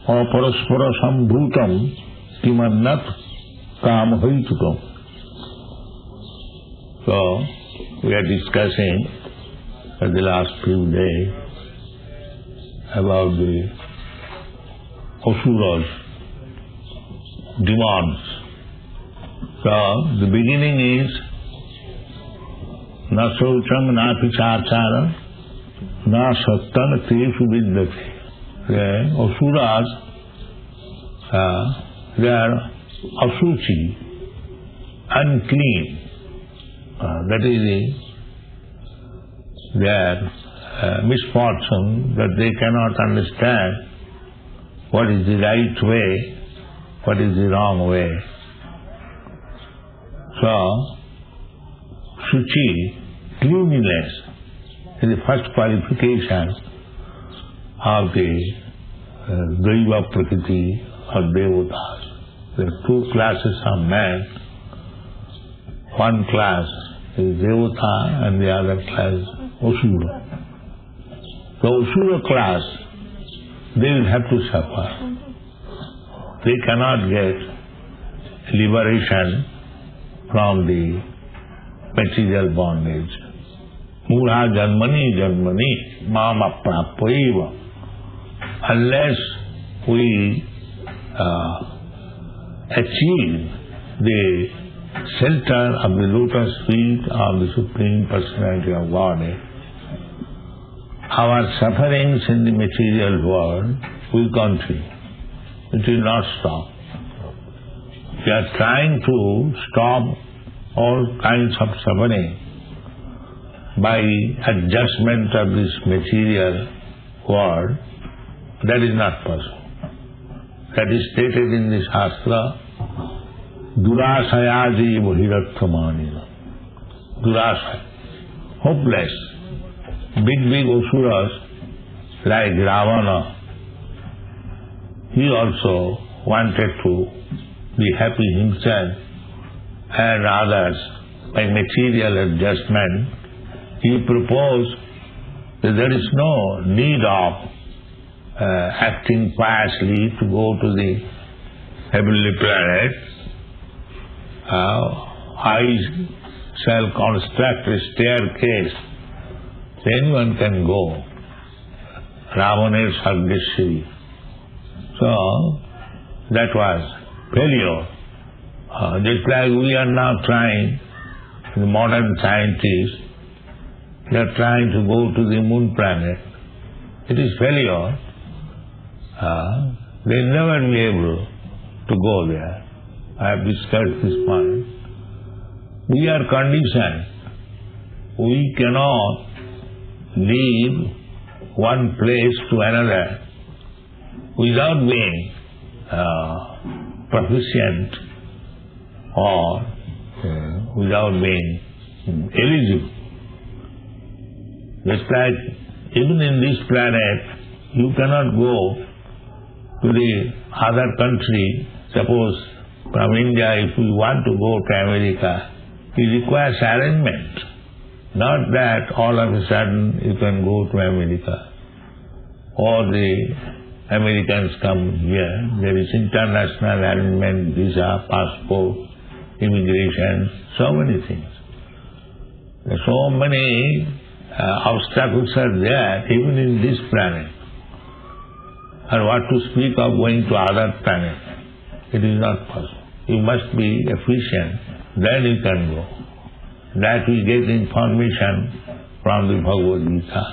aparaspara sambhutam kimannat kamahaitukam. So, we are discussing for the last few days about the asuras, demons. So, the beginning is na saucham na pichachara na sattan teshu vidyate. The asuras, they are asuchi, unclean. That is their misfortune, that they cannot understand what is the right way, what is the wrong way. So, Shuchi, cleanliness, is the first qualification of the Daiva Prakriti or Devatas. There are two classes of men. One class is Devata and the other class is Asura. The Asura class, they will have to suffer. They cannot get liberation from the material bondage. Mura janmani janmani mama prapaiva. Unless we achieve the center of the lotus feet of the Supreme Personality of Godhead, our sufferings in the material world will continue. It will not stop. We are trying to stop all kinds of suffering by adjustment of this material world. That is not possible. That is stated in the Shastra, Durashayaji Vahirattamani. Durashaya, hopeless. Big asuras like Ravana, he also wanted to be happy himself and others by material adjustment. He proposed that there is no need of acting piously to go to the heavenly planet. I shall construct a staircase. Anyone can go. Ravana Sargeshri. So, that was failure. Just like we are now trying, the modern scientists, they are trying to go to the moon planet. It is failure. They will never be able to go there. I have discussed this point. We are conditioned. We cannot leave one place to another without being proficient or without being eligible. Just like even in this planet, you cannot go to the other country. Suppose from India, if you want to go to America, it requires arrangement. Not that all of a sudden you can go to America. Or the Americans come here. There is international arrangement, visa, passport, immigration, so many things. There are so many obstacles are there even in this planet. And what to speak of going to other planets? It is not possible. You must be efficient, then you can go. That we get information from the Bhagavad Gita.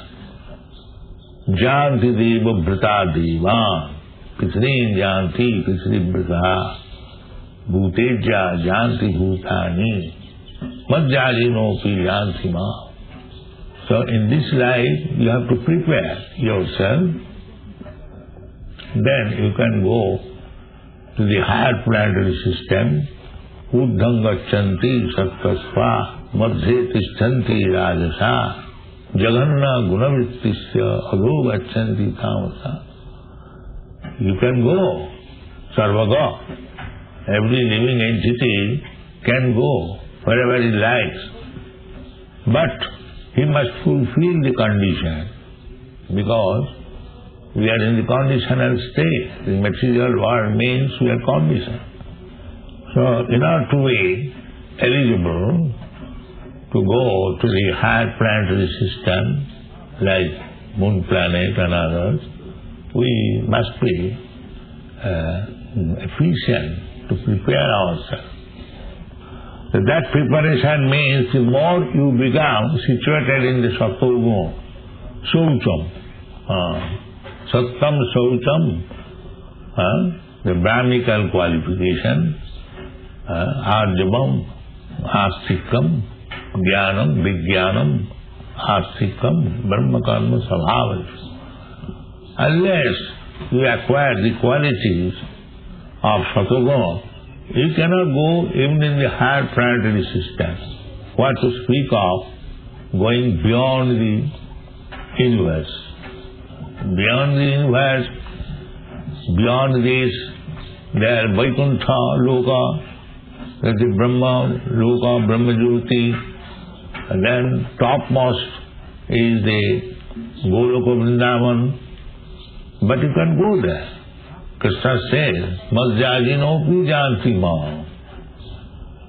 Janti deva brata devan, pisrin janti pisri brata, bhuteja janti bhutani, madjalinopi janti ma. So in this life, you have to prepare yourself. Then you can go to the higher planetary system. Uddham gacchanti sattasva, madhye tishtanti rajasa, jaganna gunavrittisya adho gacchanti tamasa. You can go, sarvaga. Every living entity can go wherever he likes. But he must fulfill the condition, because We are in the conditional state. The material world means we are conditioned. So in order to be eligible to go to the higher planetary system, like moon planet and others, we must be efficient to prepare ourselves. So that preparation means the more you become situated in the sattva, saucham, sattam saucham, the Brahminical qualification, arjavam, astikam, jnanam, vijnanam, astikam, brahma karma sabhava. Unless you acquire the qualities of sattva, you cannot go even in the higher planetary systems. What to speak of going beyond the universe. Beyond the universe, beyond this, there are Vaikuntha Loka, that is Brahma Loka, Brahma Jyoti, and then topmost is the Goloka Vrindavan. But you can go there. Krishna says, Madhyajinopi janti ma.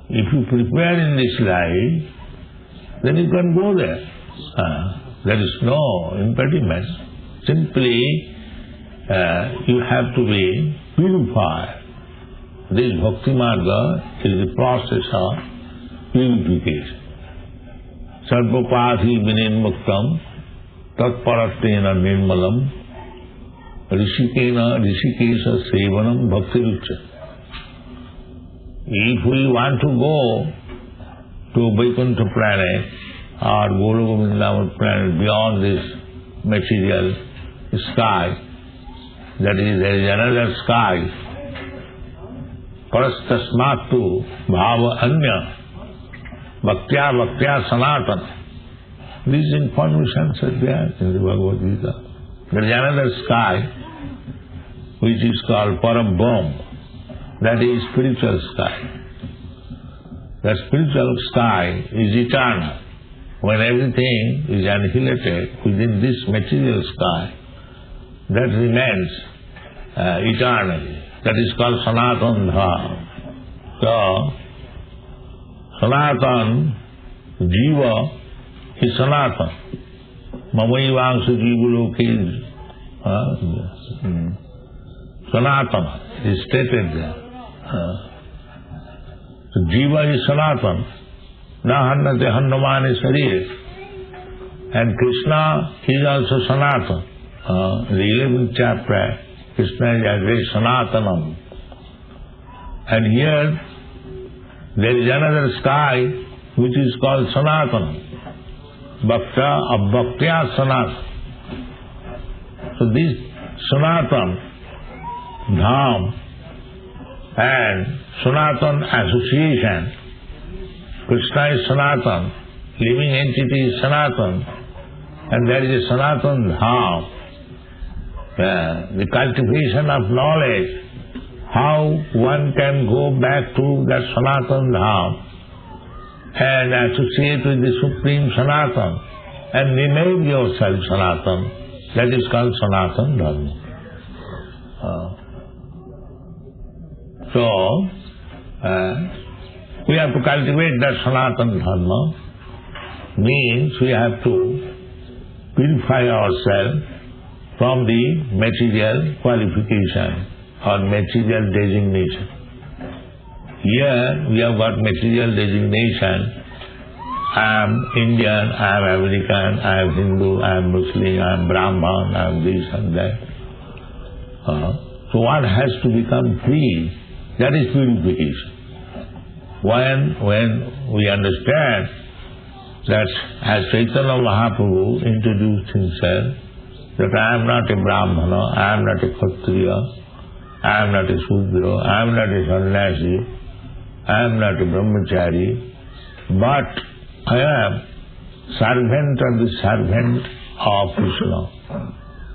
If you prepare in this life, then you can go there. There is no impediment. Simply, you have to be purified. This bhakti marga is the process of purification. Sarvapāthi vinirmuktam tatparatena nirmalam Rishikesha sevanam bhaktirucca. If we want to go to Vaikuntha planet or Goloka Vrindavan planet beyond this material sky, that is, there is another sky, parastasmatu bhava anya bhaktya sanatana. These informations are there in the Bhagavad Gita. There is another sky which is called Parabham, that is spiritual sky. That spiritual sky is eternal. When everything is annihilated within this material sky, that remains eternally. That is called Sanatan Dham. So, Sanatan, Jiva is Sanatan. Mamayivangsa Jivuloki Sanatana is stated there. So Jiva is Sanatan. Na hannate hannamane sarire. And Krishna is also Sanatan. The 11th chapter, Krishna is addressed Sanatanam. And here, there is another sky which is called Sanatanam. Bhaktya Sanatana. So this Sanatan Dham and Sanatan association, Krishna is Sanatan, living entity is Sanatan, and there is a Sanatan Dham, the cultivation of knowledge, how one can go back to that Sanatan Dham and associate with the Supreme Sanatan and remain yourself Sanatan. That is called Sanatan Dharma. So, we have to cultivate that Sanatan Dharma, means we have to purify ourselves from the material qualification or material designation. Here we have got material designation. I am Indian, I am American, I am Hindu, I am Muslim, I am Brahman, I am this and that. So one has to become free. That is purification. When we understand that as Chaitanya Mahaprabhu introduced himself, that I am not a Brahmana, I am not a Kshatriya, I am not a Sudra, I am not a Sannyasi, I am not a Brahmachari, but I am servant of the servant of Krishna.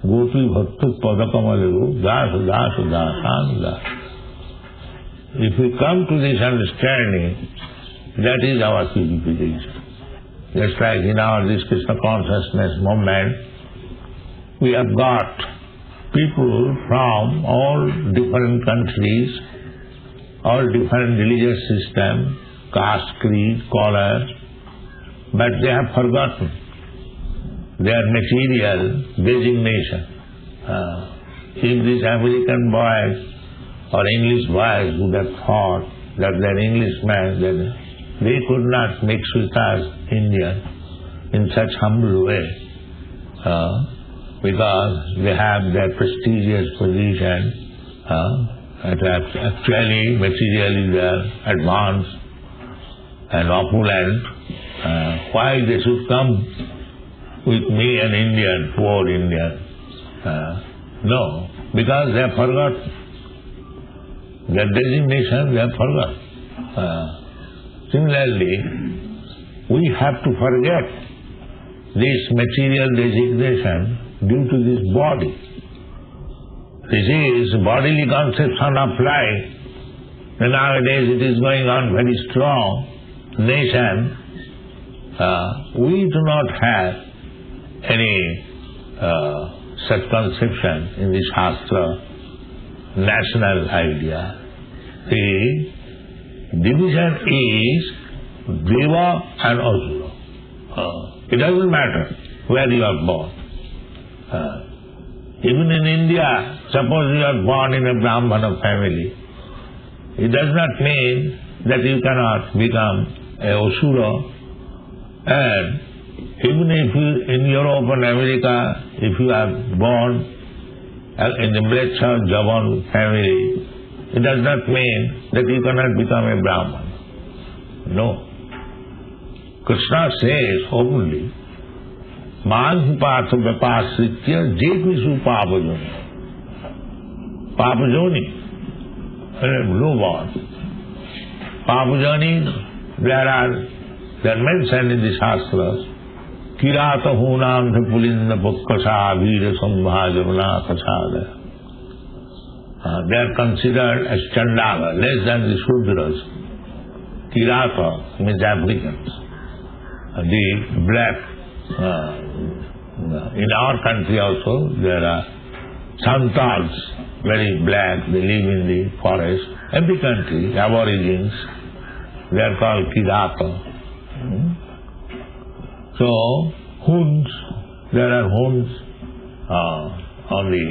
Gopi Bhakti Padakamalu, Das, Das, Das, Das. If we come to this understanding, that is our purification. Just like in our this Krishna Consciousness movement, we have got people from all different countries, all different religious systems, caste, creed, color, but they have forgotten their material designation. If these American boys or English boys would have thought that they're Englishmen, then they could not mix with us Indian in such humble way, because they have their prestigious position, actually materially they are advanced and opulent. Why they should come with me, an Indian, poor Indian? No, because they have forgotten their designation, they have forgotten. Similarly, we have to forget this material designation due to this body. This is bodily conception of life. And nowadays it is going on very strong. Nation, we do not have any such conception in the Shastra, national idea. The division is Deva and Asura. It doesn't matter where you are born. Even in India, suppose you are born in a Brahmana family, it does not mean that you cannot become a Asura. And even if you, in Europe and America, if you are born in the Mleccha Javan family, it does not mean that you cannot become a Brahman. No. Krishna says openly, Manhi Patha Vyapasritya Jekvisu Papajoni. Papajoni, no born. Papajoni, there are mentioned in the Shastras, Kirata Hunam Pulinda Pukkasa Vira Sambhajavana Kasada. They are considered as Chandala, less than the Shudras. Kirata means Africans. The black, in our country also there are Santals, very black, they live in the forest. Every country, aborigines, they are called Kirata. So, Huns, there are Huns on the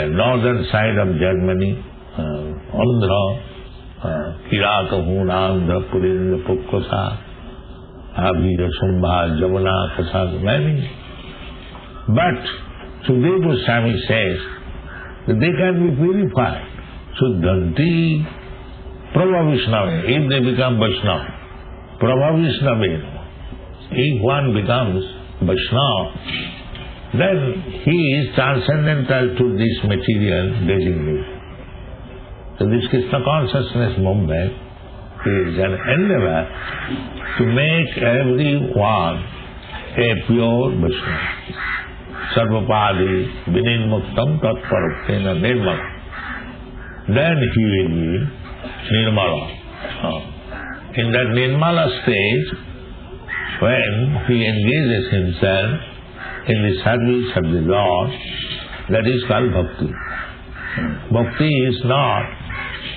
northern side of Germany, Andhra, Kirata, Hun, Andhra, Purinda, Pukkasa, Abhira, Sambha, Javana, Kasada, many. But Sukadeva Goswami says that they can be purified. Suddhanti Prabhavishnave, if they become Vaishnava. Prabhavishnave. If one becomes Vaishnava, then he is transcendental to this material designation. So this Krishna Consciousness movement is an endeavor to make everyone a pure Vaishnava. Sarvapadi vinimuktam tatparapena nirmala. Then he will be nirmala. In that nirmala stage, when he engages himself in the service of the Lord, that is called bhakti. Bhakti is not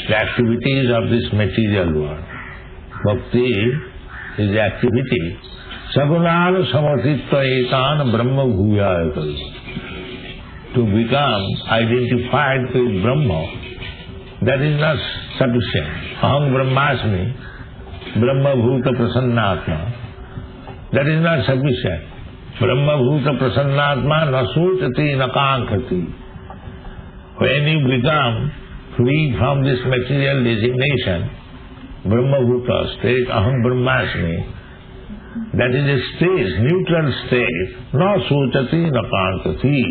the activities of this material world. Bhakti is the activity sagunāna samatitva etāna brahma bhūyāya. To become identified with Brahma, that is not sufficient. Aham brahmasmi, brahma bhuta prasannātma. That is not sufficient. Brahma bhuta prasannātma na sūchati na kāṅkhati. When you become free from this material designation, Brahma bhuta state, aham brahmasmi, that is a state, neutral state, na sūchati na kāṅkhati.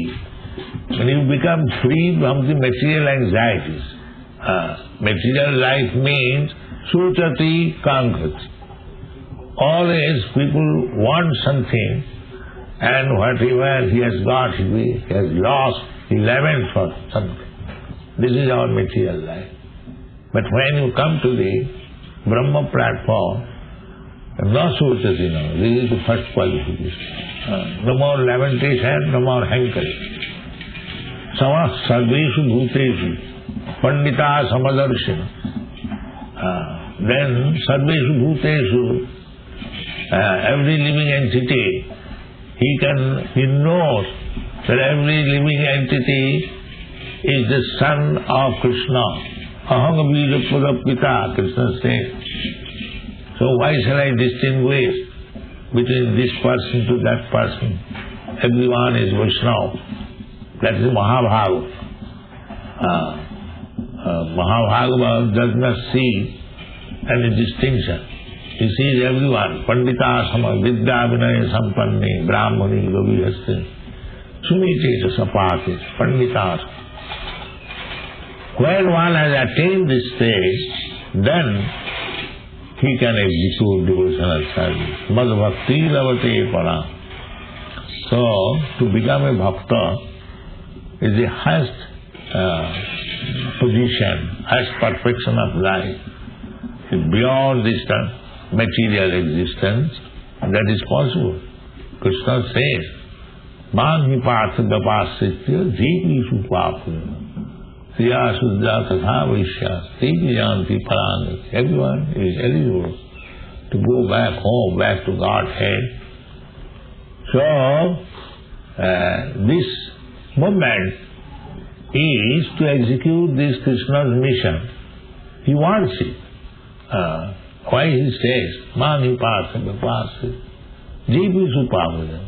When you become free from the material anxieties, material life means sūchati kāṅkhati. Always people want something, and whatever he has got, he has lost, he laments for something. This is our material life. But when you come to the Brahma platform, no sūchati, no, this is the first qualification. No more lamentation, no more hankering. samah sarveshu bhuteshu pandita samadarshina. Then sarveshu bhuteshu, every living entity, he knows that every living entity is the son of Krishna. Aham abhijapurapita, Krishna says. So why shall I distinguish between this person to that person? Everyone is Vaishnava. That is Mahabhagavata. Mahabhagavata does not see any distinction. He sees everyone. Pandita sama vidya vinaya sampanni brahmani gavihasti sumite sapati pandita. When one has attained this stage, then he can execute devotional service. Mad bhakti lavate para. So, to become a bhakta is the highest position, highest perfection of life. It's beyond this material existence, that is possible. Krishna says, "Man hi partha dapasitya jourdhīśrīīśopaniṣad kriya suddha tatha vaishya jourdhīyanti parāni." Everyone is eligible to go back home, back to Godhead. So, this movement is to execute this Krishna's mission. He wants it. Why he says, "Mani pasa bapasa jivisu papajana."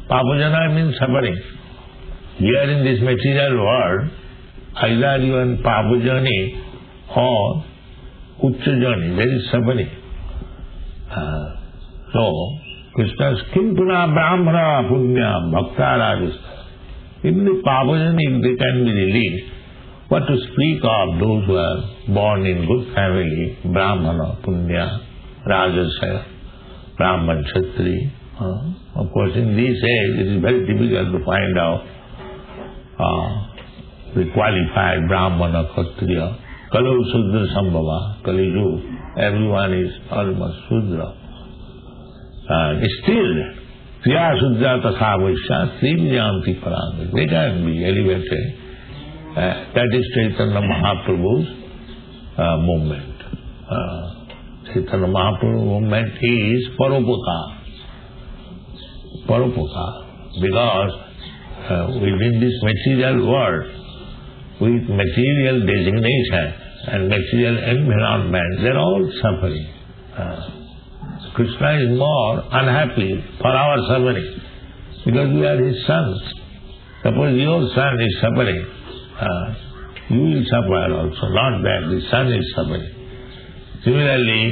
Papajana means suffering. Here in this material world, either you are in papajani or uchchajani, there is suffering. So, Krishna's kimpuna brahmana punya bhakta rajastha. Even the papajani, they can be released. What to speak of those who are born in good family, brahmana, punya, rajasa, brahman, kshatri. Of course, in this age, it is very difficult to find out the qualified brahmana, kshatriya. Kalau sudra sambhava, kaliju, everyone is almost sudra. Still, kriya sudra tatha vaishya jourdhīyanti parāni. They can be elevated. That is Chaitanya Mahaprabhu's movement. Chaitanya Mahaprabhu's movement is Paropoka. Because within this material world, with material designation and material environment, they are all suffering. Krishna is more unhappy for our suffering because we are his sons. Suppose your son is suffering, you will suffer also, not that the son is suffering. Similarly,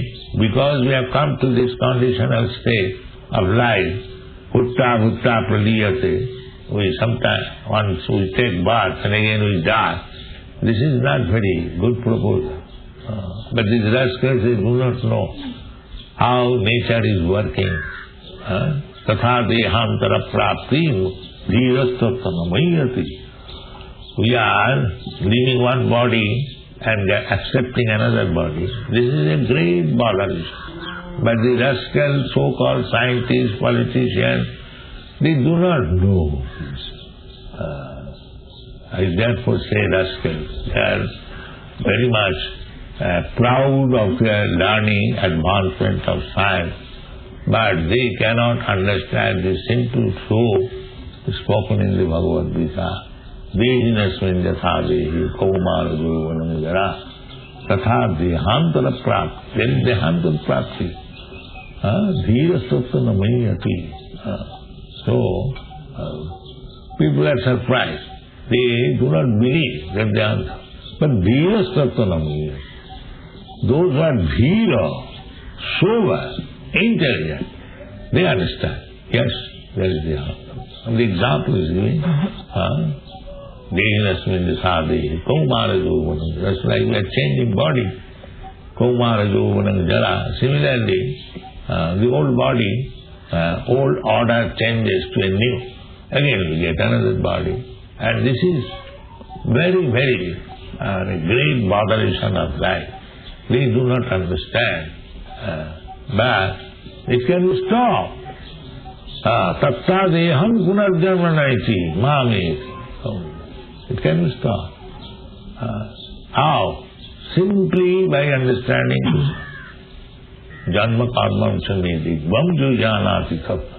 because we have come to this conditional state of life, hutta bhutta praliyate, we sometimes, once we take birth and again we die, this is not very good proposal. But these rascals, they do not know how nature is working. Tatha dehantara prapti dhīrastatanamayati. We are leaving one body and accepting another body. This is a great botheration. But the rascal, so-called scientists, politicians, they do not know this. I therefore say rascals. They are very much proud of their learning, advancement of science, but they cannot understand the simple truth spoken in the Bhagavad-gītā. Dehinasmin yatha dehi kaumara jovanam jara tatha dehantara prapti. Then dehantara prapti. Dhīrastatana mayati. So, people are surprised. They do not believe that they are. But dhīrastatana mayati. Those who are dhīra, sober, intelligent, they understand. Yes, there is the answer. And the example is given. Dehinasmin dehi kaumara jovanam. Just like we are changing body. Kaumara jovanam jara. Similarly, the old body, old order changes to a new. Again we get another body. And this is very, very great botheration of life. They do not understand. But it can be stopped. Tattva deham punarjanmanaiti mameti. It can be stopped. How? Simply by understanding Krishna. Janma karmam samedi bam jujanati tattva.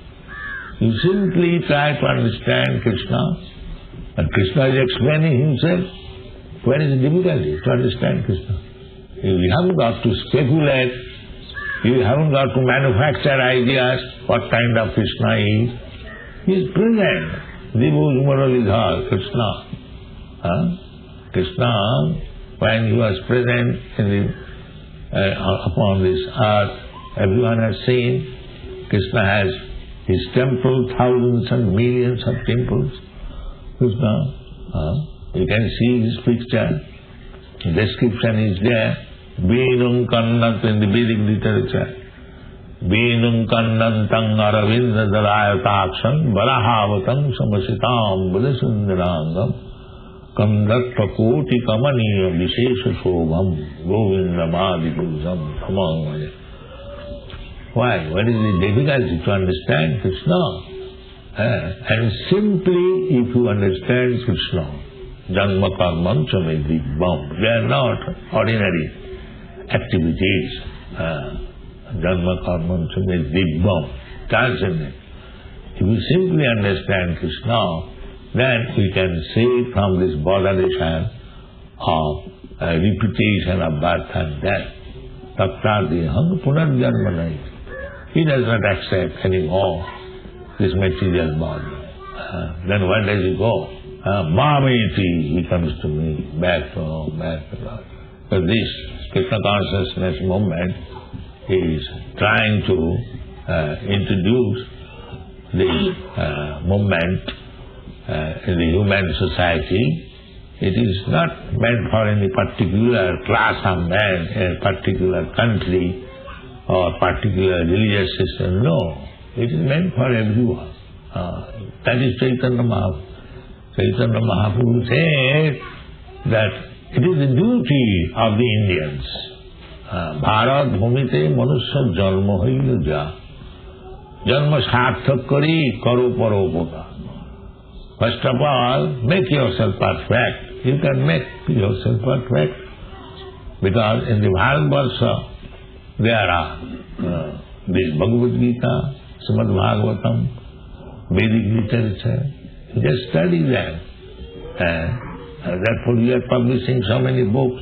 You simply try to understand Krishna, and Krishna is explaining himself. Where is the difficulty to understand Krishna? You haven't got to speculate, you haven't got to manufacture ideas what kind of Krishna is. He is present. Dibhuj Muralidhar, Krishna. Krishna, when he was present in upon this earth, everyone has seen. Krishna has his temple, thousands and millions of temples. Krishna, you can see his picture. Description is there. Venum kannat in the Vedic literature. Venum kannantang aravinda dalayataksam varahavatam samasitam budasundarangam kandatta koti kamaniya vishesha shobham govindamadi purusam tamangaya. Why? What is the difficulty to understand Krishna? And simply if you understand Krishna, janma karmam samedi bam, they are not ordinary activities. Janma karmam samedi bam, transcendent. If you simply understand Krishna, then we can say from this botheration of repetition of birth and death, tattradiham punarjanma nahi. He does not accept anymore this material body. Then where does he go? Mamiti, he comes to me, back to home, back to Lord. So this Krishna Consciousness movement is trying to introduce this movement in the human society. It is not meant for any particular class of men, a particular country, or particular religious system. No, it is meant for everyone. That is Chaitanya Mahaprabhu. Chaitanya Mahaprabhu said that it is the duty of the Indians. Bharat bhumite manusya janma hoila ja. Janma sarthak kari karo paropota. First of all, make yourself perfect. You can make yourself perfect. Because in the Bharatvarsha, there are this BhagavadgītāAsItIs, ЩrīmadBhāgavatam, Vedic literature. You just study them. Therefore we are publishing so many books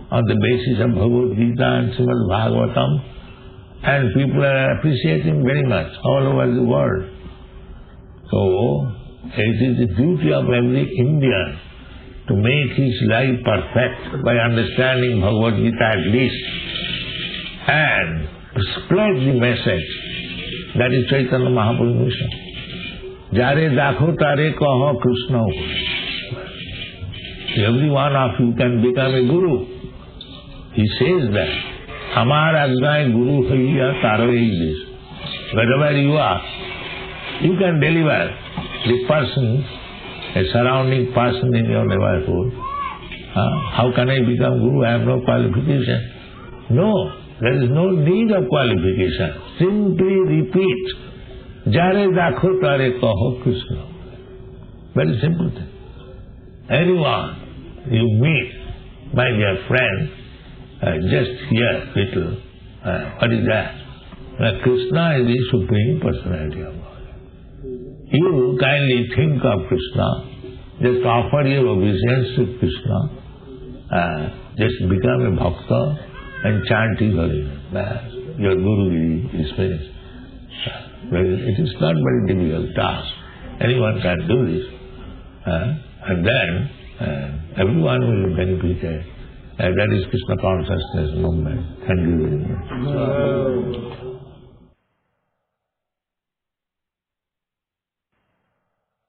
on the basis of Bhagavad-gītā and ЩrīmadBhāgavatam, and people are appreciating very much all over the world. So it is the duty of every Indian to make his life perfect by understanding Bhagavad-gītā at least, and spread the message. That is Chaitanya Mahaprabhu's mission. Jare dakho tare kaho Krishna. Every one of you can become a guru. He says that. Amar ajnai guru hoiya taro eides. Wherever you are, you can deliver the person, a surrounding person in your neighborhood. How can I become guru? I have no qualification. No. There is no need of qualification. Simply repeat, Jare dakho tare kaho Krishna. Very simple thing. Anyone you meet, my dear friend, just hear little. What is that? That Krishna is the Supreme Personality of God. You kindly think of Krishna, just offer your obeisance to Krishna, just become a bhakta, and chant his holy name. Your Guru is finished. It is not very difficult task. Anyone can do this. And then everyone will be benefited. That is Krishna Consciousness movement. Thank you very much.